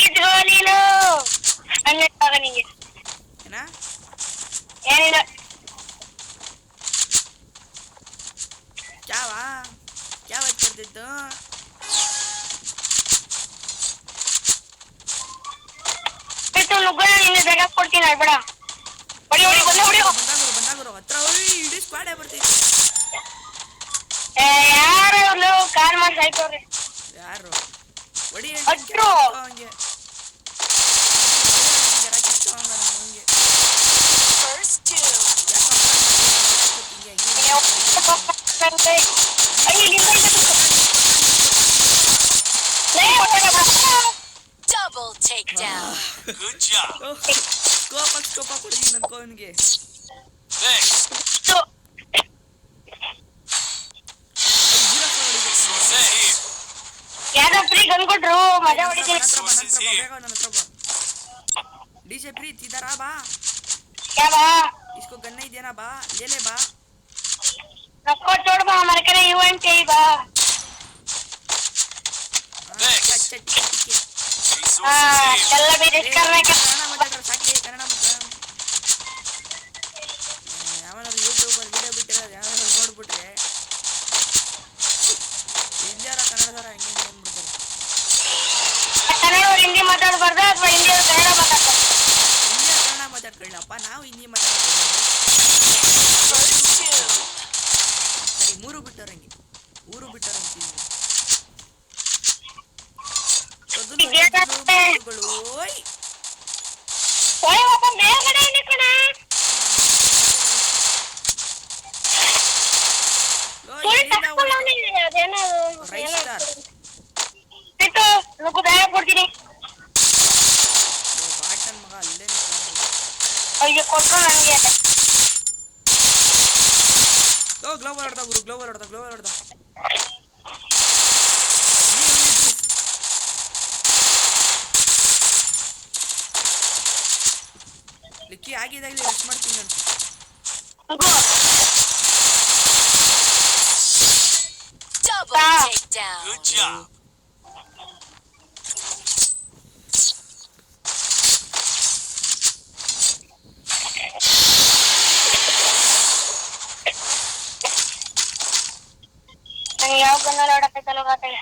ಇದ್ರೋ ನೀನು ಅನ್ನಕ್ಕಾಗ ನಿಂಗೆ ಏನ ಏನಿಲ್ಲ. क्या बात करते तो ಪ್ರೀತು ನುಗ್ಗೋಣ, ನಿನ್ಗೆ ಬೇಗ ಕೊಡ್ತೀನಿ ಬೇಡ. ಹೊಡಿ ಬಂದಾಗುರು ಹತ್ರ ಇಡೀ ಸ್ಕ್ವಾಡೇ ಬರ್ತೈತಿ. ಯಾರು ಇವ್ರು ಕಾಲ್ ಮಾಡಿ ಸಾಯ್ತವ್ರಿ. ಯಾರು ಹೊಡಿ ಅಟ್ರು. ಹಂಗೆ First doom. Double takedown. Good job. ಸ್ಕೋಪ ಕೊಡಿ ನನ್ನ ಕೋನ್ಗೆ. Thanks. Say here. ಯಾರೋ ಫ್ರೀ ಗನ್ ಕೊಟ್ರು, ಮಜಾ ಹೊಡಿತೀನಿ. डीजे प्रीत इधर आ बा. क्या बा इसको गन नहीं देना बा, ले ले बा. रखो छोड़ बा, हमारे करे इवेंट चाहिए बा. Thanks. अच्छा ठीक है. Resources here. चल अभी रिस्क करने का. ಕನ್ನಡ ಯಾವನಾರು ಯೂಟ್ಯೂಬರ್ ವಿಡಿಯೋ ಬಿಟ್ಟಿರೋದು ಯಾವನಾರು ನೋಡ್ಬಿಟ್ರೆ ಇಂಡಿಯಾರ ಕನ್ನಡದವ್ರ ಹಂಗೆ ಅಂದ್ಬಿಡ್ತಾರೆ. ಕನ್ನಡ ಹಿಂದಿ ಮಾತಾಡಬಾರ್ದು ಅಥವಾ ಹಿಂದಿ ಕನ್ನಡ ಮಾತಾಡ್ತಾರೆ. ಇಂಡಿಯಾ ಕನ್ನಡ ಮಾತಾಡ್ಕೊಳ್ಳಪ್ಪ, ನಾವು ಹಿಂದಿ ಮಾತಾಡ್ಕೊಳ್ಳೋದು. First doom. ಸರಿ ಊರು ಬಿಟ್ಟರಂಗೆ ಓಯ್ ಓಯ್ ಒಬ್ಬ ಮೇಲ್ಗಡೆ ಇದೆ ಕಣ. ಬಿಟ್ಟು ನುಗ್ಗು ದಯ ಕೊಡ್ತೀನಿ. ಬಾಟನ್ ಮಗ ಅಲ್ಲೇ ಅಯ್ಯೋ ಕೊಟ್ರು ನನಗೆ. ಗ್ಲೋವರ್ ಹೊಡ್ದ. ಲಿಕ್ಕಿ ಆಗಿದಾಗಲಿ ರಶ್ ಮಾಡ್ತೀನಿ ನಾನು. Double takedown. Good job. ನನಗೆ ಯಾವ ಗನ್ನಲ್ಲಿ ಆಡಕ್ಕೈತಲ್ಲ ಗೊತ್ತಾಗ.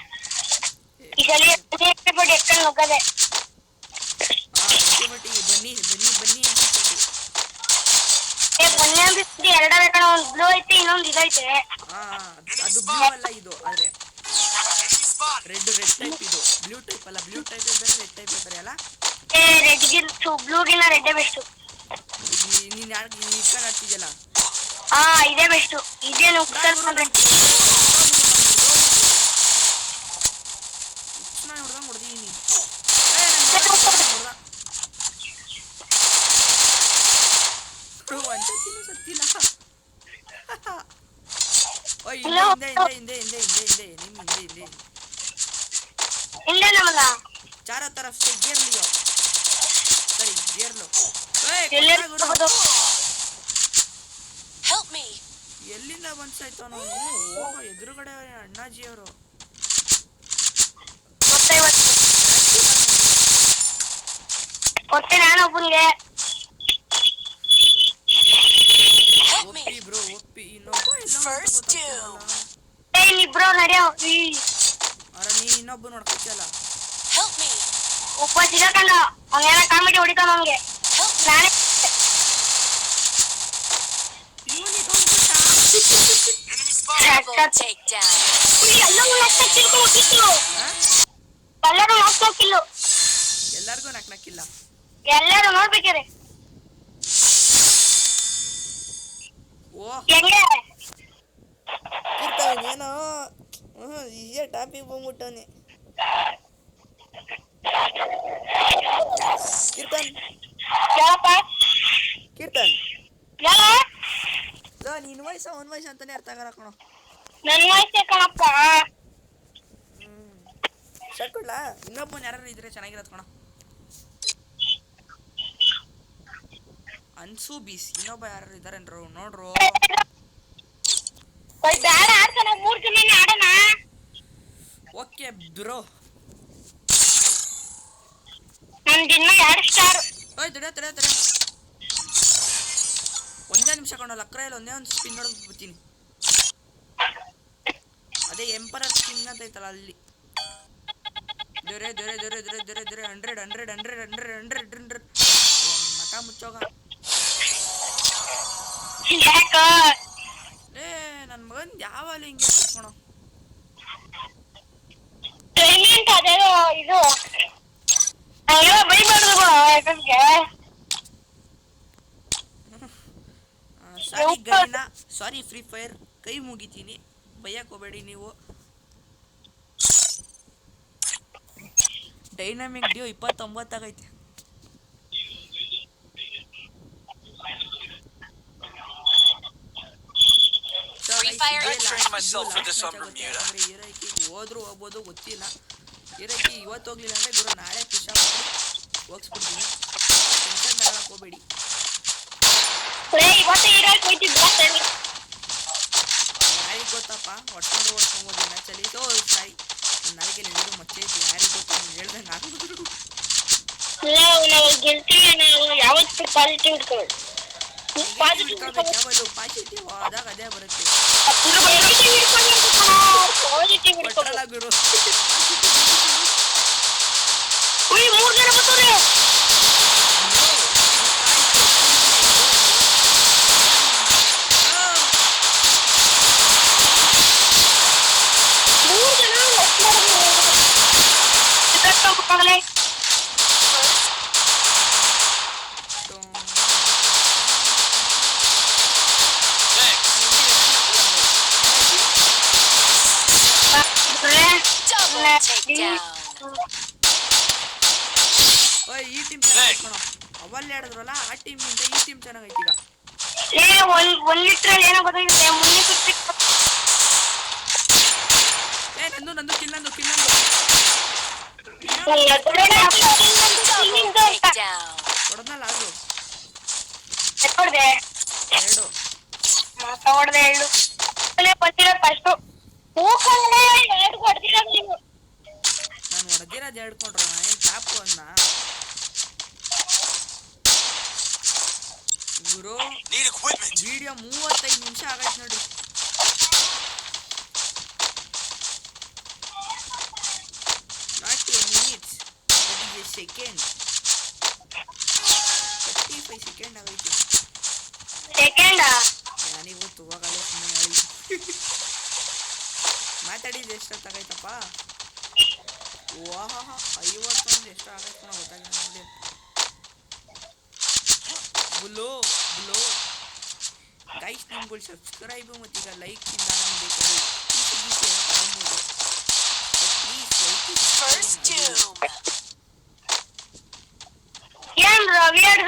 ಈ ಸಲ ಬಟ್ ಎಷ್ಟಲ್ಲಿ ನುಗ್ಗದೆ. ಬನ್ನಿ ಅಂದಿದ್ದು ಎರಡನೇ ಕಡೆ, ಒಂದು ಬ್ಲೂ ಐತೆ, ಇನ್ನೊಂದು ಇದೈತೆ. ಅದು ಬ್ಲೂ ಅಲ್ಲ ಇದು ಆದ್ರೆ. Enemy spotted. ರೆಡ್ ಟೈಪ್ ಇದು ಬ್ಲೂ ಟೈಪ್ ಅಲ್ಲ ಬ್ಲೂ ಟೈಪ್ ಬೇರೆ ರೆಡ್ ಟೈಪ್ ಬೇರೆ ಅಲ್ಲ ರೆಡ್ ಬ್ಲೂಗಿಲ್ಲ ರೆಡ್ಡೇ ಬೆಸ್ಟ್. ನೀನ್ ಇಟ್ಕೊಂಡು ಆಡ್ತಿದ್ಯಲ್ಲ ಹಾ ಇದೇ ಬೆಸ್ಟ್. ಇದೇನು ಹೊಡ್ದಂಗ್ ಹೊಡ್ದೀನಿ ಒಂದ್ಸತಿನೂ ಸತ್ತಿಲ್ಲ. ಓಯ್ ಹಿಂದೆ ನಿಮ್ ಹಿಂದೆ ಹಿಂದೆ ನಮಗ चारों तरफ से घेर लियो सॉरी घेर लो ಎಲ್ಲರೂ Help me. ಎಲ್ಲಿಂದ ಬಂದ್ಸಾಯ್ತಾನೋ ಎದುರುಗಡೆ ಅಣ್ಣಾಜಿ ಅವರು ಕೊಟ್ಟೆ ನಾನು ಒಬ್ಬನಿಗೆ. Help me. ಒಪ್ಪಿ ಬ್ರೋ ಒಪ್ಪಿ ಇನ್ನೊಬ್ಬ First two. ಇಬ್ರು ನಡೆಯೋ ಅರ ನೀ ಇನ್ನೊಬ್ಬ ನೋಡ್ಕೊತಿಯಲ್ಲ Help me. ಒಬ್ಬ ಸಿಗಕಂಡ ಅವನೇನ ಕಾಮಿಡಿ ಹೊಡಿತಾನ ನಮ್ಗೆ. Help me. ನಾನೇ Double takedown. ಎಲ್ಲರೂ ಹಾಕ್ತಿತ್ತು ಎಲ್ಲರೂ ಹಾಕ್ತಿಲ್ಲ ಎಲ್ಲರಿಗೂ ನಕ್ನಕ್ಕಿಲ್ಲ ಎಲ್ಲರೂ ನೋಡ್ಬೇಕ್ರಿ ಓ ಹೆಂಗೆ ಏನೋ ಈಜ ಟಾಪಿಗೆ ಬಂದ್ಬಿಟ್ಟವನೆ ಕೀರ್ತನ್ ಹೇಳಪ್ಪ ಕೀರ್ತನ್ ಹೇಳ ನಿನ್ ವಯಸ್ಸು ಅವನ ವಯಸ್ಸು ಅಂತಾನೆ ಅರ್ಥ ಆಗಲ್ಲ ಕಣೋ ನನ್ನ ವಯಸ್ಸೇ ಕಣಪ್ಪ. ಶರ್ಟ್ ಕೊಡ್ಲಾ ಇನ್ನೊಬ್ಬನ ಯಾರು ಇದ್ರೆ ಚೆನ್ನಾಗಿರತ್ ಕಣೋ ಅನ್ಸು ಬೀಸ್ ಇನ್ನೊಬ್ಬ ಯಾರು ಇದಾರೇನ್ರು ನೋಡ್ರು ಬೇಡ ಆಡ್ತಾನ 3 ಜನ ಆಡೋಣ. ಓಕೆ ಬ್ರೋ ನನ್ ದಿನ 2 ಸ್ಟಾರ್. ಓಯ್ ತಡೆ ಒಂದೇ ನಿಮಿಷ ಕಣೋ ಲಕ್ರೆಯಲ್ಲಿ ಒಂದೇ ಒಂದು ಸ್ಪಿನ್ ನೋಡೋದು ಬರ್ತೀನಿ ಅದೇ ಎಂಪರರ್ ಸ್ಪಿನ್ ಅಂತ ಐತಲ್ಲ ಅಲ್ಲಿ ದೊರೆ 100 ಮಕ ಮುಚ್ಚೋಗ ಯಾಕ ನನ್ನ ಮಗನ್ ಯಾವಲ್ಲಿ ಹಿಂಗೆ ಕಣೋ ಟ್ರೈನಿಂಗ್ ಅದೇನೋ ಇದು ಅಯ್ಯೋ ಬೈಬಾರ್ದು ಯಾಕಂದ್ರೆ ಸಾರಿ ಗೈನ ಸಾರಿ ಫ್ರೀ ಫೈರ್ ಕೈ ಮುಗಿತೀನಿ ಬೈಯಕ್ಕೆ ಹೋಗಬೇಡಿ ನೀವು ಡೈನಾಮಿಕ್ ಡ್ಯೂ 29 ಆಗೈತೆ ಹೋದ್ರು ಹೋಗ್ಬೋದು ಗೊತ್ತಿಲ್ಲ ಇರಕ್ಕೆ ಇವತ್ತು ಹೋಗ್ಲಿಲ್ಲ ಅಂದ್ರೆ ಗುರು ನಾಳೆ ಪುಷ ಹೋಗ್ಸ್ಬಿಡ್ತೀನಿ ಟೆನ್ಷನ್ ತಗೊಳಕ್ ಹೋಗ್ಬೇಡಿ ಇವತ್ತು ಇರೋಕೆ ಹೋಯ್ತಿದ್ದ ಯಾರಿಗೆ ಗೊತ್ತಪ್ಪ ಹೊಡ್ಸ್ಕೊಂಬೋದು ಮ್ಯಾಚಲ್ಲಿ ಸೊ ಸಾರಿ ನನ್ನ ನಾಳೆಗೆ ನಿಂದು ಮತ್ತೆ ಯಾರಿಗೆ ಗೊತ್ತು ನೀವು ಹೇಳ್ದಂಗೆ ಆಗ್ಬೋದು ನಾವು ಗೆಲ್ತೀವಿ ನಾವು ಯಾವತ್ತೂ ಪಾಸಿಟಿವ್ ಇಟ್ಕೊಳ್ಳಿ ಪಾಸಿಟಿವ್ ಆದಾಗ ಅದೇ ಬರುತ್ತೆ ಪಾಸಿಟಿವ್ ಕೊಟ್ಟಲ್ಲ ಗುರು 3 ಜನ ಬರ್ತಾರೆ Double takedown. ಓಯ್ ಈ ಟೀಮ್ ಚೆನ್ನಾಗಿ ಕಣೋ ಅವಲ್ಲಿ ಆಡಿದ್ರಲ್ಲ ಆ ಟೀಮ್ಗಿಂತ ಈ ಟೀಮ್ ಚೆನ್ನಾಗೈತಿ ಈಗ ಒಂದ್ ಲೀಟ್ರಲ್ಲಿ ಏನೋ ಗೊತ್ತಾಗಿದೆ ನಂದು ಕಿಲ್ಲಂದು Double takedown. ಹೊಡೆದ್ನಲ್ಲ ಅದು ಹೊಡೆದೆ 2 ಹೊಡೆದೆ 2 ಬಂದಿರೋದು ಫಸ್ಟು ಹೂಕಂದ್ರೆ 2 ಹೊಡೆದಿರೋದು ನೀವು ನಾನು ಹೊಡೆದಿರೋದು ಹೇಳ್ಕೊಂಡ್ರು ನಾನು ಟಾಪು ಅನ್ನ ಗುರು Need equipment. ವಿಡಿಯೋ 35 ನಿಮಿಷ ಆಗೈತೆ ನೋಡ್ರಿ not A minutes that is A second 35 second ಆಗೈತೆ ಸೆಕೆಂಡ ನನಗೆ ಗೊತ್ತು ಹೋಗಲ್ಲ ಸುಮ್ಮನೆ ಹೇಳಿ ಮಾತಾಡಿದ್ದು ಎಷ್ಟೊತ್ತಾಗೈತಪ್ಪ ವಾಹ 51 ಎಷ್ಟು ಆಗೈತೆ ಕಣ ಗೊತ್ತಾಗಿಲ್ಲ ನೋಡಿ. ಬುಲೋ ಗೈಸ್, ನಿಮ್ಗಳು ಸಬ್ಸ್ಕ್ರೈಬ್ ಮತ್ತು ಈಗ ಲೈಕ್ಸಿಂದ ನಮ್ಗೆ ಬೇಕಾದ್ರೆ ತಗೊಬೋದು. First doom. ಏನ್ ವಿರಾಟ್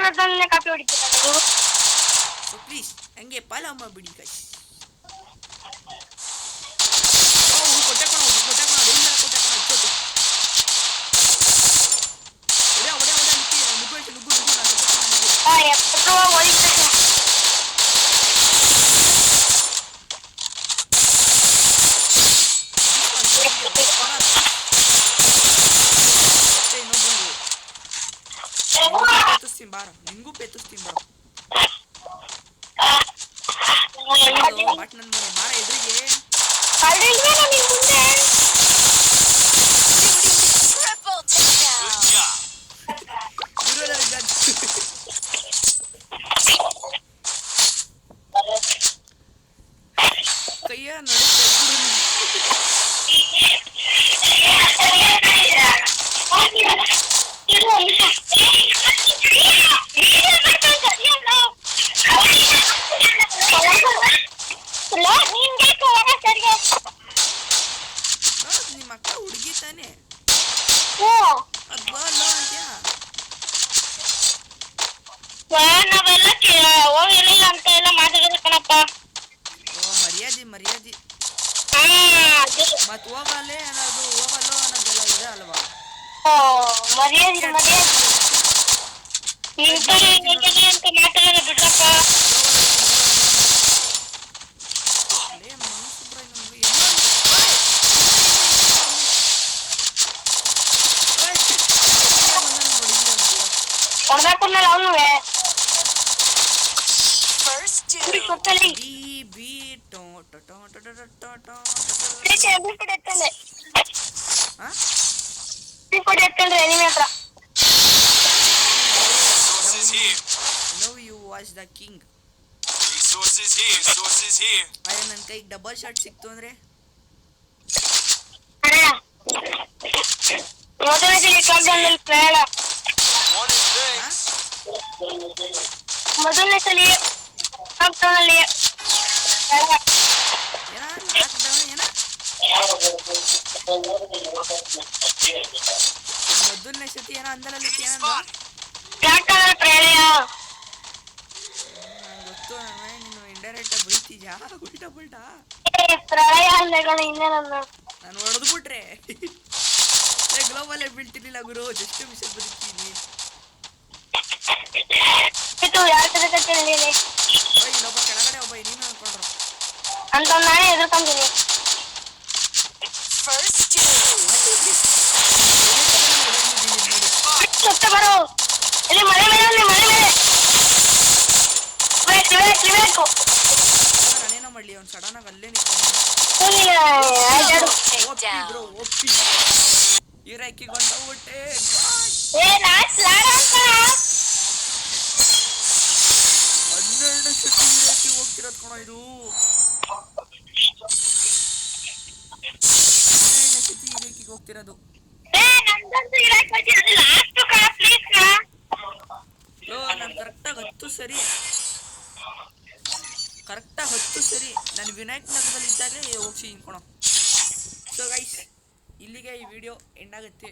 ಕಾಪಿ ಹೊಡಿತೀರ ನೀವು? ಸೊ ಪ್ಲೀಸ್ ಹಂಗೆ ಫಾಲೋ ಮಾಡಿಬಿಡಿ ಗೈಸ್. ಕೊಟ್ಟೆ ಕಣ ಕೊಟ್ಟೆ ಕಣ ಕೊಟ್ಟೆ ಕಣ ಇಟ್ಟೋದು. ನುಗ್ಗು ಎಪ್ಪತ್ತು ಹೋಯ್ತು. ಬಾರ ನಿಂಗೂ ಪೆತ್ತಿಸ್ತೀನಿ ಬಾರ. ಬಟ್ ನನ್ನ ಮನೆ ಬಾರ ಎದುರಿಗೆ. Triple takedown. Good job. ಕೈಯ ನಡುತ್ತೆ. ನಿಮ್ಮ ಅಕ್ಕ ಹುಡುಗಿ ತಾನೆ ಅದು ಬಲ್ಲ ಅಂತ್ಯಾ? ನಾವೆಲ್ಲ ಹೋಗಿರಲಿಲ್ಲ ಅಂತ ಎಲ್ಲ ಮಾತಾಡಿದ್ರು ಕಣಪ್ಪ. ಓ ಮರ್ಯಾದೆ ಮತ್ ಹೋಗಲ್ಲೇ ಅನ್ನೋದು ಹೋಗಲ್ಲೋ ಅನ್ನೋದೆಲ್ಲ ಇದೆ ಅಲ್ವಾ? ಮರ್ಯಾದೆ ಅಂತ ಮಾತಾಡೋದು ಬಿಡ್ರಪ್ಪ. ಹೊಡ್ದಾಕೊಂಡಲ್ಲ ಅವನು First doom. ಗೊತ್ತಲ್ಲಿ ಎತ್ತಂದ್ರೆ ನಿಮ್ಮ ಹತ್ರ Resources here. Now you watch the king. Resources here. ಅಯ್ಯ ನನ್ನ ಕೈಗೆ ಡಬಲ್ ಶಾಟ್ ಸಿಕ್ತು ಅಂದ್ರೆ ಮೊದಲನೇ ಕಾಲದಲ್ಲಿ ಪ್ರಯಾಣ One is thanks. ಮೊದಲನೇ ಸಲ ಲಾಕ್ಡೌನಲ್ಲಿ ಮೊದಲನೇ ಸತಿ ಏನೋ ಅಂದರಲ್ಲಿ ಏನಂದ ಲಾಕ್ಡೌನ್ ಪ್ರಯಾಣ ಗೊತ್ತು ನೀನು ಇಂಡೈರೆಕ್ಟ್ ಆಗಿ ಬೈತಿದ್ಯಾ ಉಲ್ಟಾ ಪ್ರಳಯ ಅಲ್ಲೆಗಳು ಇನ್ನೇನಲ್ಲ ನಾನು ಹೊಡೆದು ಬಿಟ್ರೆ ಗ್ಲೋಬಲ್ಲೇ ಬೀಳ್ತಿರ್ಲಿಲ್ಲ ಗುರು. Just mission ಬದುಕ್ತೀನಿ. ಇನ್ನೊಬ್ಬ ಕೆಳಗಡೆ ಒಬ್ಬ ನೀನು ಅನ್ಕೊಂಡ್ರು ಅಂತ ನಾನೇ ಎದುರ್ಕೊಂತೀನಿ. First doom. ಸುತ್ತ ಬರು ಇಲ್ಲಿ ಮಳೆ ಮೇಲೆ ನಾನೇನೋ ಮಾಡ್ಲಿ ಅವ್ನು ಸಡನ್ ಆಗಿ ಅಲ್ಲೇ ನಿಂತ್ಕೊಂಡು Takedown. ಒಪ್ಪಿ ಇರಾಕಿ ಗೊಂಡೋಗ್ಬಿಟ್ಟೆ. 12 ಸತಿ ಇರಾಕಿ ಹೋಗ್ತಿರೋದು ಕಣ ಇದು. 12 ಸತಿ ಇರಾಕಿಗೆ ಹೋಗ್ತಿರೋದು. ನಾನು ಕರೆಕ್ಟಾಗಿ 10 ಸರಿ ನಾನು ವಿನಾಯಕ್ ನಗರದಲ್ಲಿ ಇದ್ದಾಗಲೇ ಹೋಗಿ ಇನ್ಕೊಣ. ಸೊ ಗೈಸ್ ಇಲ್ಲಿಗೆ ಈ ವಿಡಿಯೋ ಎಂಡ್ ಆಗುತ್ತೆ.